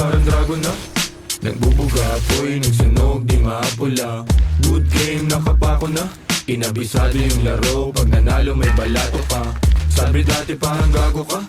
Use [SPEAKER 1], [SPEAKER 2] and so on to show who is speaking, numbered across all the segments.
[SPEAKER 1] parang dragon na. Nagbubuga apoy, nagsunog, di maapula. Good game, nakapako na. Kinabisado yung laro, pag nanalo may balato pa. Sabi dati parang gago ka,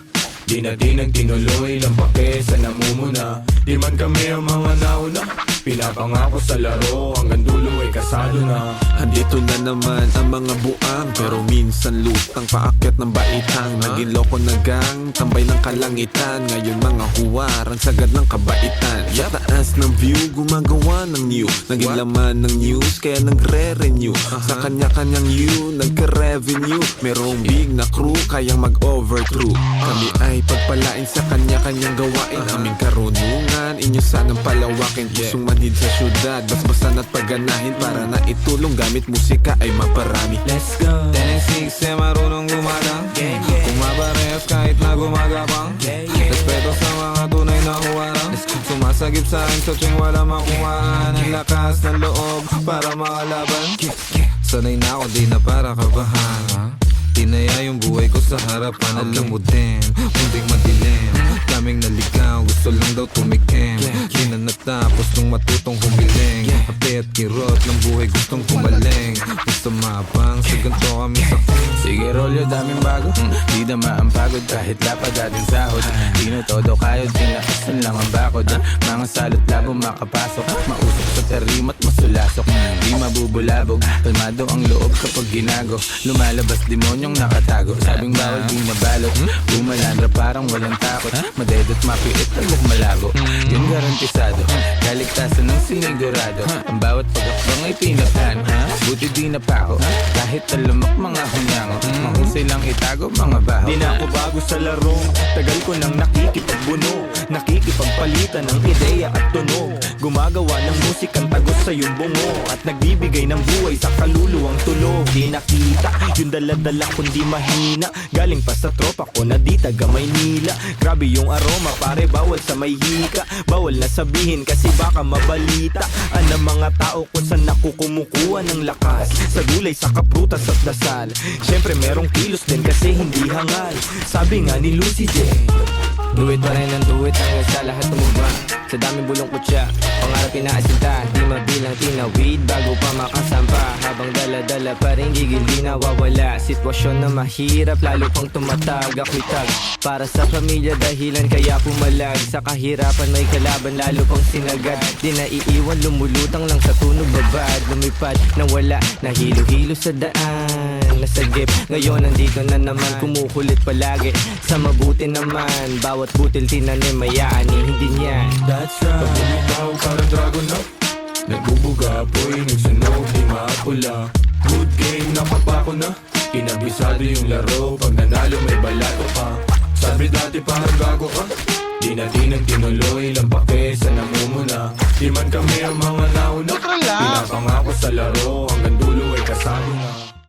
[SPEAKER 1] di natin nagtinuloy, lampake sa namumuna. Di man kami ang mga nauna, pinapangako sa laro, hanggang dulo ay kasado na.
[SPEAKER 2] Andito na naman ang mga buang, pero minsan lutang paakyat ng baitang. Naging loko na gang, tambay ng kalangitan. Ngayon mga huwaran, sagad ng kabaitan. Sa taas ng view, gumagawa ng new. Naging laman ng news, kaya nagre-renew. Sa kanya-kanyang you, nagka-revenue. Merong big na crew, kayang mag-overthrow. Kami ay pagpalain sa kanya-kanyang gawain. Aming karunungan, inyo sanang palawakin. Pusong manhid sa syudad, basbasan at pagganahin. Para na itulong gamit musika ay maparami.
[SPEAKER 1] Let's go.
[SPEAKER 3] 10 6 marunong gumadang. Kumabarehas kahit na gumagapang. Respeto sa mga tunay na huwarang. Sumasagip sa akin sa tuwing wala makuhaan. Ang lakas ng loob para makalaban. Sanay na ako, di na para kabahan. Tinaya yung buhay ko sa harapan. Alam mo din, munting madilim. Daming naligaw, gusto lang daw tumikim. Di na natapos nung matutong humiling. Api at kirot ng buhay gustong kumaling. Gusto mabang, sa ganito kami sa
[SPEAKER 4] Sige rolyo, daming bago. Di dama ang pagod kahit lapad ating sahod. Di na todo kayod, tinakasan lang ang bakod. Mga salot labo makapasok, mausok sa tarimat masulasok. Di mabubulabog, kalmado ang loob kapag ginago. Lumalabas demonyong nakatago, sabing bawal di nabalot. Bumalandra parang walang takot, madedot mapiit talag malago. Yung garantisado, kaligtasan ng sinigurado. Ang bawat pagakbang ay pinaplan. Buti di napako, kahit talamak mga hunyango. Mahusay lang itago mga baho.
[SPEAKER 1] Di na ako bago sa laro, tagal ko nang nakikipagbuno. Nakikipagpalitan ng ideya at tunog. Gumagawa ng musikang tagos sa iyong bungo. At nagbibigay ng buhay sa kaluluwang tulog. Di nakita yung daladala kundi mahina. Galing pa sa tropa ko na di taga Maynila. Grabe yung aroma pare, bawal sa may hika. Bawal na sabihin kasi baka mabalita. Ang mga tao kung saan ako kumukuha ng lakas. Sa gulay, sa kaprutas at dasal. Syempre merong kilos din kasi hindi hangal. Sabi nga ni Lucy J,
[SPEAKER 3] do it pa rin ang do it hanggang sa lahat tumugma. Sa daming bulong kutya, pangarap inaasinta. Di mabilang tinawid bago pa makasampa. Habang dala-dala pa rin gigil di nawawala. Sitwasyon na mahirap lalo pang tumatag. Ako'y tag para sa pamilya dahilan kaya pumalag. Sa kahirapan may kalaban lalo pang sinagad. Di naiiwan lumulutang lang sa tunog babad. Lumipad nang wala nahilo-hilo sa daan. Nasagip ngayon nandito na naman, kumukulit palagi sa mabuti naman. Bawat butil tinanim mayaani hindi niya.
[SPEAKER 1] that's right. Pag bumitaw parang dragon na. Nagbubuga apoy, nagsunog, di maapula. Good game, nakapako na. Kinabisado yung laro, pag nanalo may balato pa. Sabi dati parang gago ka, di natin nagtinuloy, lampake sa namumuna. Di man kami ang mga nauna, pinapangako sa laro, hanggang dulo ay kasado na.